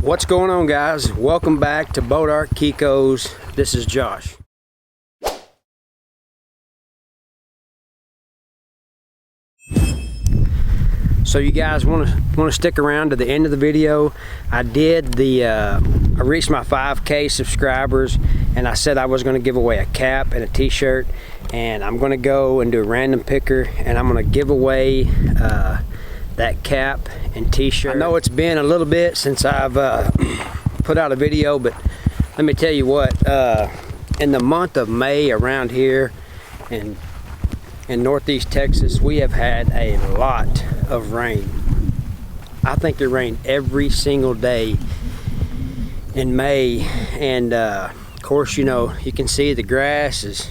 What's going on, guys? Welcome back to Kiko's. This is Josh. So you guys want to stick around to the end of the video. I reached my 5K subscribers, and I said I was going to give away a cap and a t-shirt, and I'm going to go and do a random picker, and I'm going to give away that cap and t-shirt. I know it's been a little bit since I've put out a video, but let me tell you what, in the month of May around here in Northeast Texas, we have had a lot of rain. I think it rained every single day in May, and of course, you know, you can see the grass is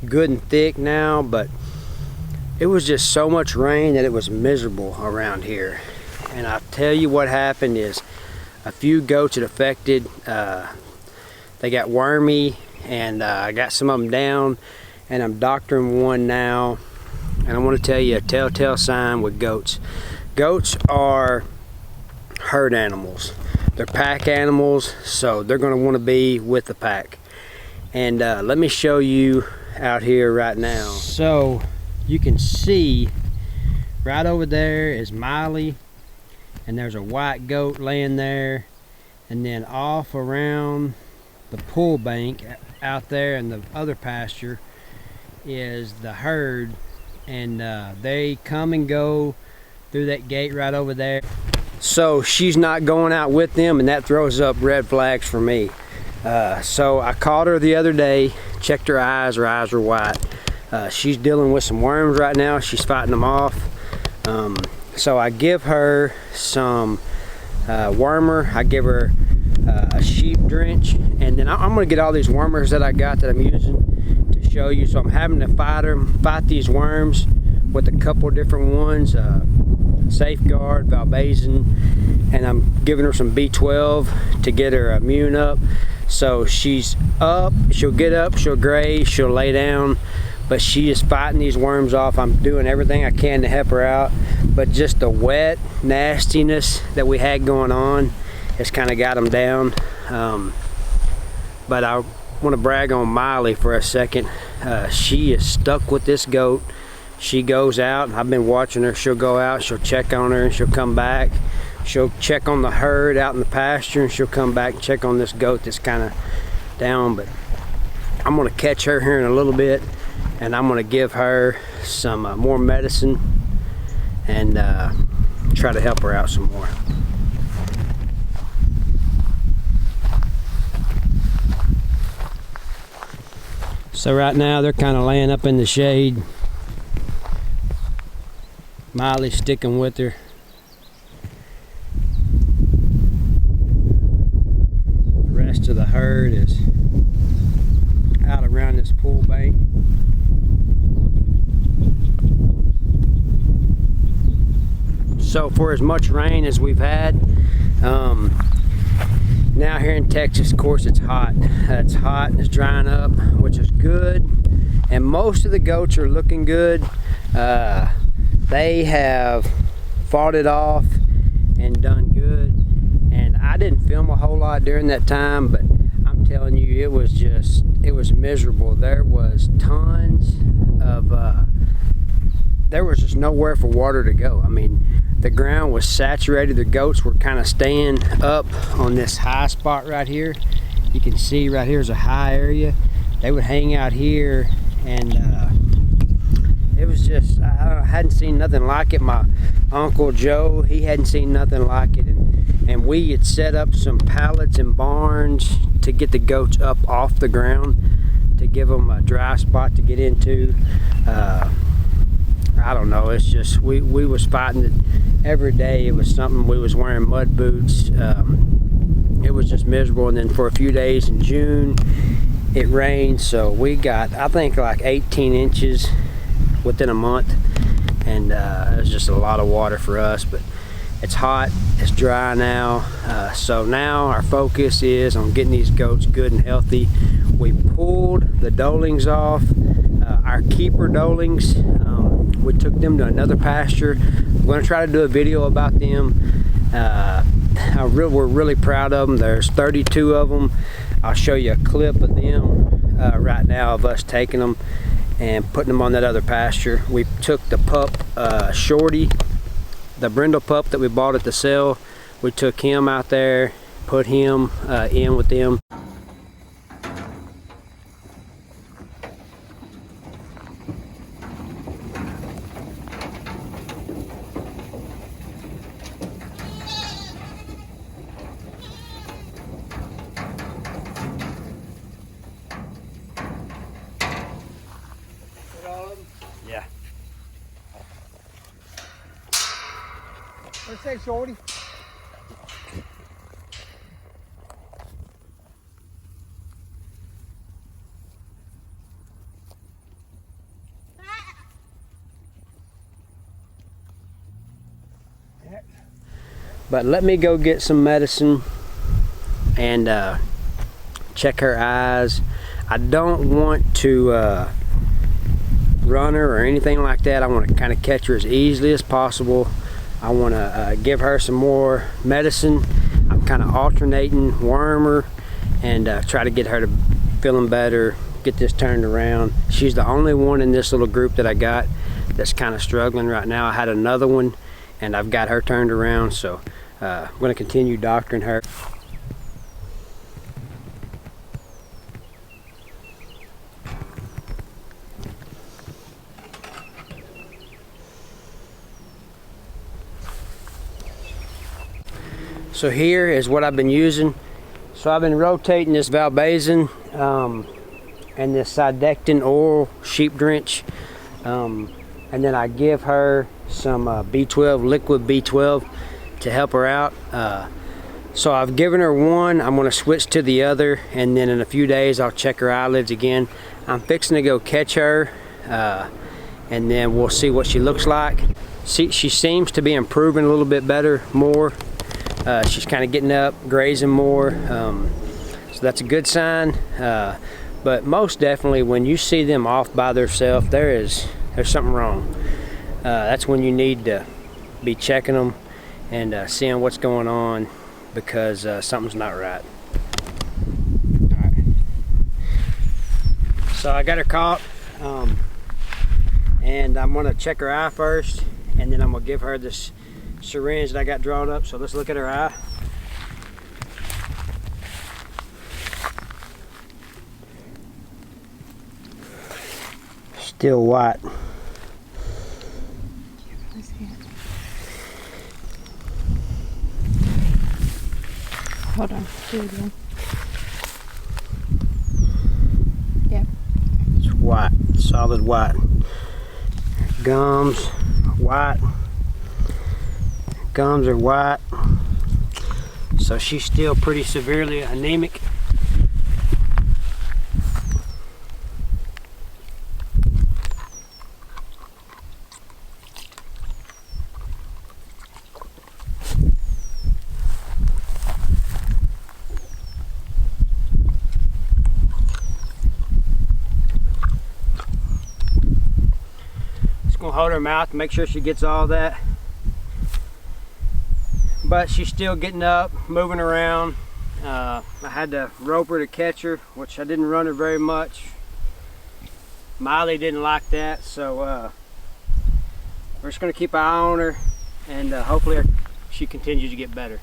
good and thick now, but it was just so much rain that it was miserable around here. And I'll tell you what happened is a few goats had affected. They got wormy, and I got some of them down, and I'm doctoring one now. And I want to tell you a telltale sign with goats. Goats are herd animals. They're pack animals, so they're going to want to be with the pack. And let me show you out here right now. So you can see right over there is Miley, and there's a white goat laying there, and then off around the pool bank out there in the other pasture is the herd, and they come and go through that gate right over there. So she's not going out with them, and that throws up red flags for me. So I called her the other day, checked her eyes were white. She's dealing with some worms right now. She's fighting them off. So I give her some wormer. I give her a sheep drench, and then I'm gonna get all these wormers that I got that I'm using to show you. So I'm having to fight these worms with a couple different ones, Safeguard, Valbazin, and I'm giving her some B12 to get her immune up. So she's up, she'll get up, she'll graze, she'll lay down, but she is fighting these worms off. I'm doing everything I can to help her out, but just the wet nastiness that we had going on has kind of got them down. But I want to brag on Miley for a second. She is stuck with this goat. She goes out, I've been watching her. She'll go out, she'll check on her, and she'll come back. She'll check on the herd out in the pasture, and she'll come back and check on this goat that's kind of down. But I'm going to catch her here in a little bit, and I'm going to give her some more medicine and try to help her out some more. So right now they're kind of laying up in the shade. Miley's sticking with her. The rest of the herd is out around this pool bank. So for as much rain as we've had, now here in Texas, of course, it's hot. It's hot and it's drying up, which is good. And most of the goats are looking good. They have fought it off and done good. And I didn't film a whole lot during that time, but I'm telling you, it was miserable. There was tons of, there was just nowhere for water to go. I mean, the ground was saturated. The goats were kind of staying up on this high spot right here. You can see right here is a high area. They would hang out here, and it was just, I hadn't seen nothing like it. My Uncle Joe, he hadn't seen nothing like it, and we had set up some pallets and barns to get the goats up off the ground, to give them a dry spot to get into. I don't know, it's just, we was fighting it every day. It was something. We was wearing mud boots. It was just miserable. And then for a few days in June, it rained, so we got, I think, like 18 inches within a month, and it was just a lot of water for us. But it's hot, it's dry now, so now our focus is on getting these goats good and healthy. We pulled the dolings off, our keeper dolings. We took them to another pasture. We're going to try to do a video about them. we're really proud of them. There's 32 of them. I'll show you a clip of them right now of us taking them and putting them on that other pasture. We took the pup, Shorty, the brindle pup that we bought at the sale. We took him out there, put him in with them. Yeah. What's that, Shorty? But let me go get some medicine and check her eyes. I don't want to run her or anything like that. I want to kind of catch her as easily as possible. I want to give her some more medicine. I'm kind of alternating, worm her, and try to get her to feeling better, get this turned around. She's the only one in this little group that I got that's kind of struggling right now. I had another one and I've got her turned around, so I'm going to continue doctoring her. So here is what I've been using. So I've been rotating this Valbazin and this Sidectin oil sheep drench, and then I give her some B12, liquid B12 to help her out. So I've given her one, I'm gonna switch to the other, and then in a few days I'll check her eyelids again. I'm fixing to go catch her, and then we'll see what she looks like. See, she seems to be improving a little bit better, more. She's kind of getting up, grazing more, so that's a good sign. But most definitely, when you see them off by themselves, there's something wrong. That's when you need to be checking them and seeing what's going on, because something's not right. All right. So I got her caught, and I'm gonna check her eye first, and then I'm gonna give her this syringe that I got drawn up. So let's look at her eye. Still white. Hold on. Do it again. Yep. It's white, solid white. Gums, white. Gums are white. So she's still pretty severely anemic. Hold her mouth, make sure she gets all that, but she's still getting up, moving around. I had to rope her to catch her, which I didn't run her very much. Miley didn't like that, so we're just going to keep an eye on her, and hopefully she continues to get better.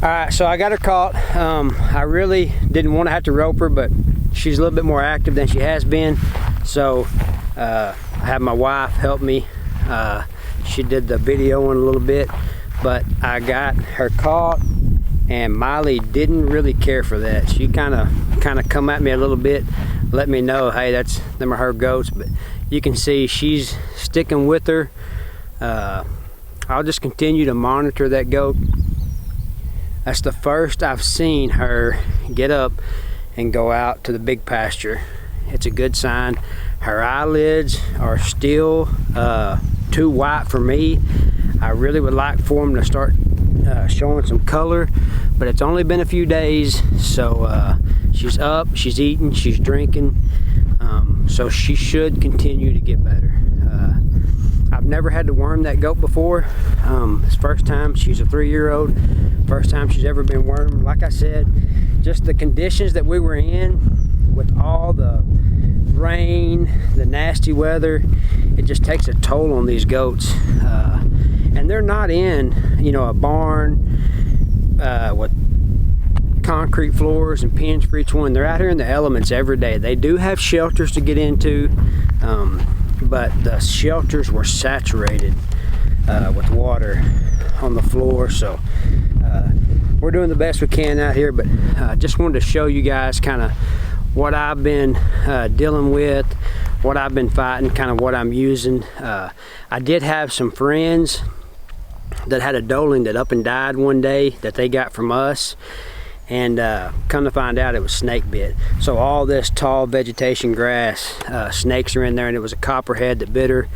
Alright, so I got her caught. I really didn't want to have to rope her, but she's a little bit more active than she has been. So I had my wife help me. She did the videoing a little bit, but I got her caught, and Miley didn't really care for that. She kind of come at me a little bit, let me know, hey, them are her goats. But you can see she's sticking with her. I'll just continue to monitor that goat. That's the first I've seen her get up and go out to the big pasture. It's a good sign. Her eyelids are still too white for me. I really would like for them to start showing some color, but it's only been a few days. So she's up, she's eating, she's drinking, so she should continue to get better. I've never had to worm that goat before. It's first time. She's a 3-year-old. First time she's ever been wormed. Like I said, just the conditions that we were in with all the rain, the nasty weather, it just takes a toll on these goats. And they're not in, you know, a barn with concrete floors and pens for each one. They're out here in the elements every day. They do have shelters to get into, but the shelters were saturated with water on the floor. So we're doing the best we can out here, but just wanted to show you guys kind of what I've been dealing with, what I've been fighting, kind of what I'm using. I did have some friends that had a doeling that up and died one day that they got from us, and come to find out it was snake bit. So all this tall vegetation grass, snakes are in there, and it was a copperhead that bit her.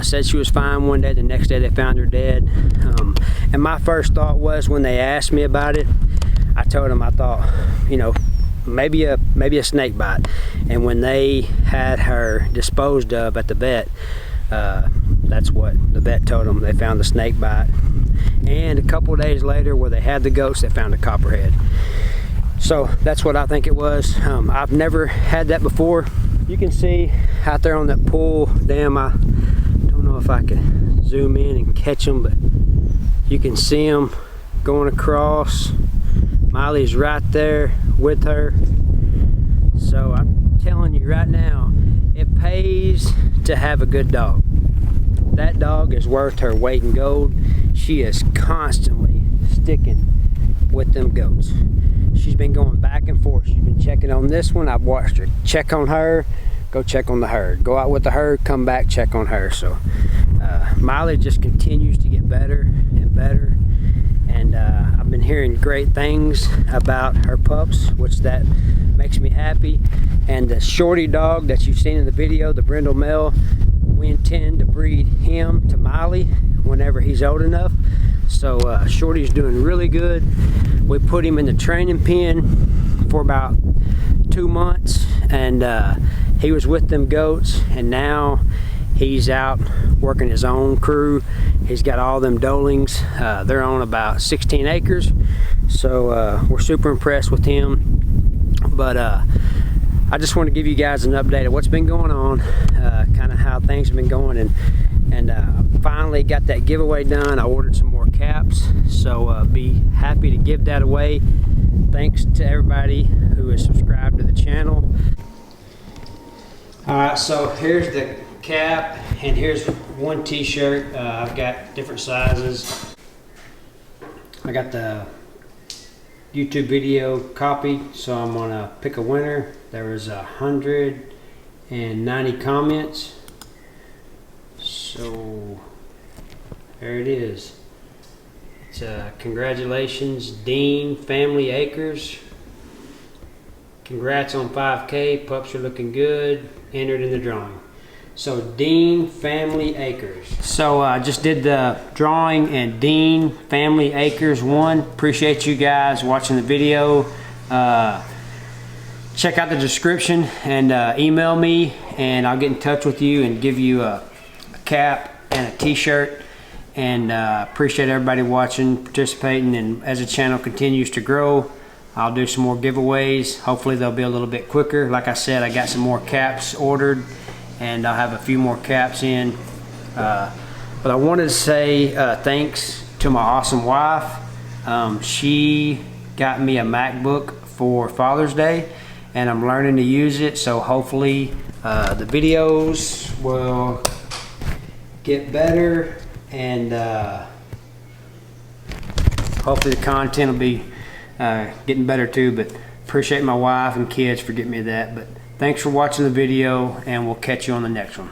Said she was fine one day, the next day they found her dead. And my first thought was, when they asked me about it, I told them I thought, you know, maybe a snake bite. And when they had her disposed of at the vet, that's what the vet told them. They found the snake bite. And a couple of days later, where they had the goats, they found a copperhead. So that's what I think it was. I've never had that before. You can see out there on that pool dam, I don't know if I can zoom in and catch them, but you can see them going across. Miley's right there with her. So I'm telling you right now, it pays to have a good dog. That dog is worth her weight in gold. She is constantly sticking with them goats. She's been going back and forth. She's been checking on this one. I've watched her check on her, go check on the herd, go out with the herd, come back, check on her. So Miley just continues to get better and better. And I've been hearing great things about her pups, which that makes me happy. And the shorty dog that you've seen in the video, the brindle male, we intend to breed him to Miley whenever he's old enough. So Shorty's doing really good. We put him in the training pen for about 2 months, and he was with them goats, and now he's out working his own crew. He's got all them doelings. They're on about 16 acres, so we're super impressed with him. But I just want to give you guys an update of what's been going on, kind of how things have been going, and finally got that giveaway done. I ordered some more caps, so be happy to give that away. Thanks to everybody who is subscribed to the channel. Alright, so here's the cap, and here's one t-shirt. I've got different sizes. I got the YouTube video copy, so I'm gonna pick a winner. There was 190 comments, so there it is. It's congratulations, Dean Family Acres. Congrats on 5K. Pups are looking good. Entered in the drawing. So Dean Family Acres. So I just did the drawing, and Dean Family Acres won. Appreciate you guys watching the video. Check out the description and email me, and I'll get in touch with you and give you a cap and a t-shirt. And appreciate everybody watching, participating, and as the channel continues to grow, I'll do some more giveaways. Hopefully they'll be a little bit quicker. Like I said, I got some more caps ordered, and I'll have a few more caps in. But I wanted to say thanks to my awesome wife. She got me a MacBook for Father's Day, and I'm learning to use it, so hopefully the videos will get better, and hopefully the content will be getting better too. But appreciate my wife and kids for getting me that. But thanks for watching the video, and we'll catch you on the next one.